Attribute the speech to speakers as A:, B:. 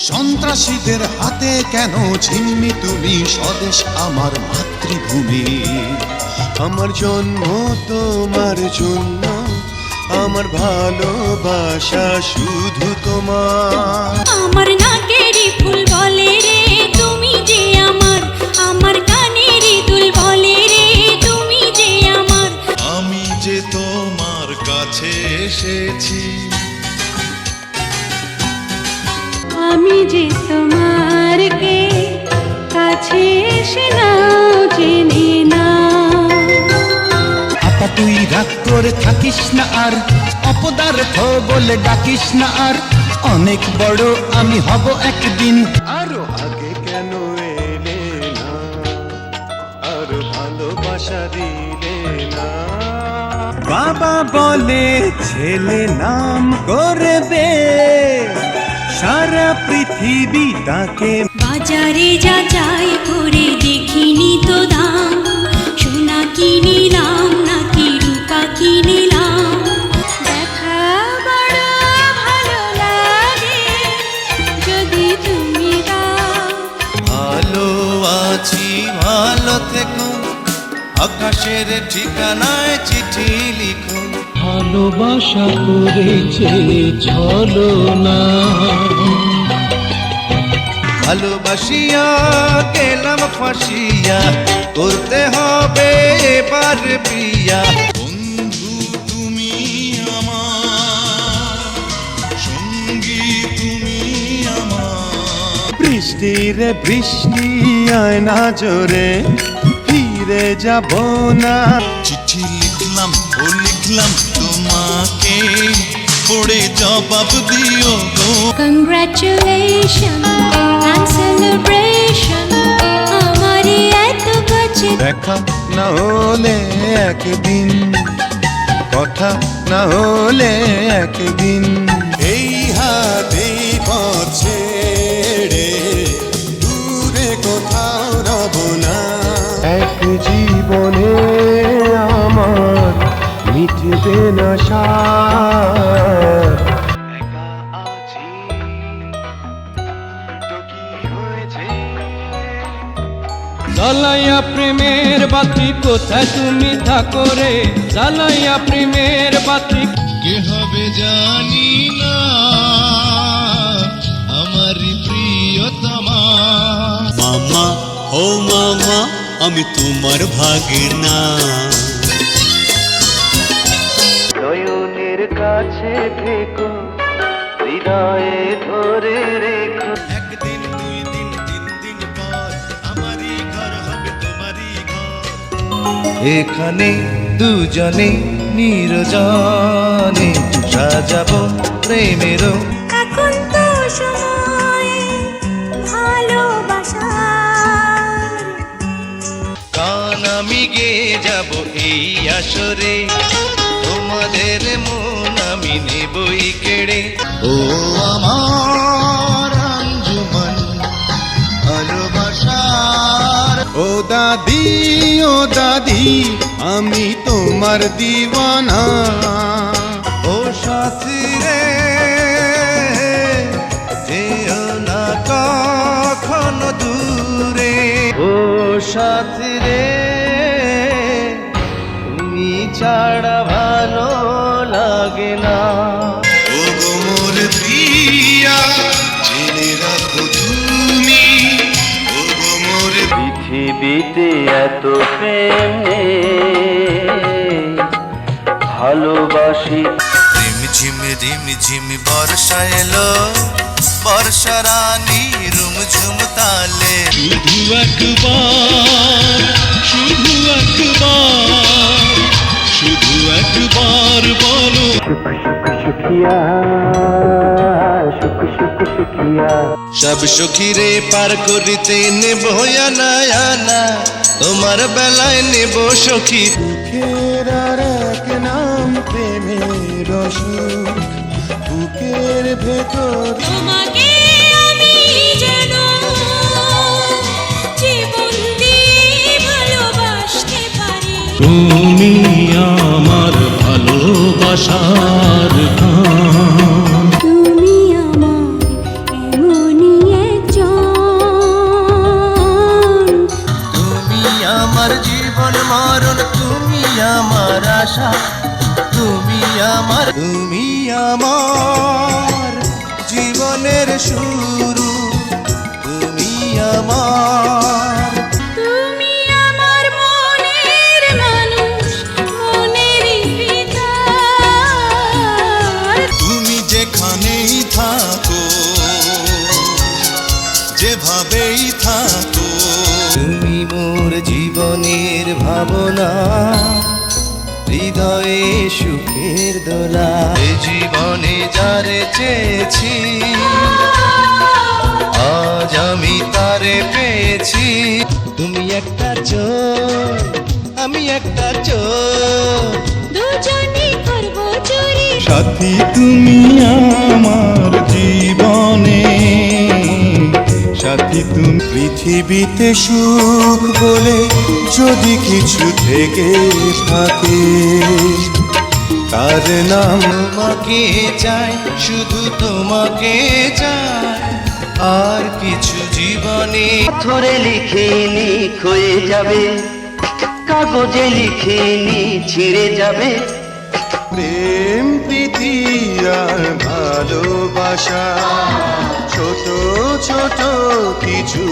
A: সন্ত্রাসীদের হাতে কেন ঝিম্মি তুমি স্বদেশ আমার মাতৃভূমি। আমার জন্ম তোমার জন্য, আমার ভালোবাসা শুধু তোমার।
B: আমার নাকেরই ফুল বলে রে তুমি যে আমার, আমার কানেরই দুল বলে রে তুমি যে আমার।
C: আমি যে তোমার কাছে এসেছি,
B: আমি যে তোমার কে কাছে এসে নাও জেনে না।
A: আপা তুই রাগ করে থাকিস না আর, অপদার্থ বলে ডাকিস না আর। অনেক বড় আমি হব একদিন। আরো আগে কেন এলে না, আরো ভালোবাসা দিলে না। বাবা বলে ছেলে নাম করবে, সারা পৃথিবী তাকে।
B: বাজারে যাচাই করে দেখিনি তো দাম, সোনা কিনিলাম নাকি রূপা কিনিলাম। দেখা বড় ভালো লাগে যদি তুমি দাও।
C: ভালো আছি ভালো থেকো, আকাশের ঠিকানায় চিঠি লিখো।
D: ভালোবাসা করেছে ছলনা,
C: ভালোবাসিয়া গেলাম ফাঁসিয়া, করতে হবে এবার বিয়া। বন্ধু তুমি আমার, সঙ্গী তুমি আমার।
A: বৃষ্টির বৃষ্টি আয় না জোরে, ফিরে যাব না।
C: চিঠি লিখলাম ও লিখলাম তোমাকে, পড়ে জবাব দিও গো।
B: Congratulations and celebration, আমারই এত কাছে।
A: দেখা না হলে একদিন, কথা না হলে একদিন। এই হাতে পথ ছেড়ে দূরে কোথাও রব না। এক জীবনে আমার মিটবে না সার। একা আছি তো কি হয়েছে।
D: জ্বালাইয়া প্রেমের বাতি কোথায় তুমি থাকো রে, জ্বালাইয়া প্রেমের বাতি।
C: কে হবে জানি না আমার প্রিয়তমা।
E: মামা ও মামা আমি তোমার ভাগের না।
A: নয়নের কাছে থেকো, হৃদয়ে ধরে রেখো।
C: একদিন দুই দিন তিন দিন পর আমারই ঘর হবে তোমারই ঘর। এখানে দুজনে নির্জনে সাজাবো প্রেমেরও।
B: এখন তো সময় ভালোবাসার।
C: গান আমি গেয়ে যাব এই আসরে, তোমাদের মন আমি নেবই কেড়ে। ও আমার আঞ্জুমান ভালোবাসার।
A: ও দাদি ও দাদি আমি তোমার দিওয়ানা।
C: ও সাথী রে যেও না কখনো দূরে। ও সাথী রে তুমি ছাড়া ভালো লাগে না। ও গো মোর প্রিয়া জেনে রাখো তুমি, ও গো মোর।
F: পৃথিবীতে এত প্রেম নেই, ভালোবাসি।
C: রিম ঝিম বর্ষা এলো, বর্ষা রানী রুম ঝুম তালে।
D: শুধু একবার, শুধু একবার, শুধু একবার বলো।
C: সব সখীরে পার করিতে নেব আনা আনা, তোমার বেলায় নেব সখী।
A: বুকের আর এক নাম প্রেমের অসুখ, বুকের ভেতর।
B: তোমাকে আমি যেন জীবন দিয়ে ভালোবাসতে পারি।
D: তুমি আমার ভালোবাসার গান।
B: তুমি আমার এমনই
A: আমার তুমি আমার জীবনের শুরু তুমি আমার
B: তুমি আমার মনের মানুষ, মনেরই ভিতর।
A: তুমি যেখানেই থাকো যেভাবেই থাকো তুমি মোর জীবনের ভাবনা হৃদয়ে সুখের দোলা এ জীবনে যারে চেয়েছি আজ আমি তারে পেয়েছি তুমি একটা চোর আমি একটা চোর
B: দুজনে করবো চুরি।
A: সাথী তুমি আমার জীবনে সাথী তুমি পৃথিবীতে সুখ বলে যদি কিছু থেকে থাকে তার নাম তোমাকে চাই শুধু তোমাকে চাই আর কিছু জীবনে
F: পাথরে লিখিনি ক্ষয়ে যাবে, কাগজে লিখিনি ছিঁড়ে যাবে।
A: প্রেম প্রীতি আর ভালোবাসা ছোট ছোট কিছু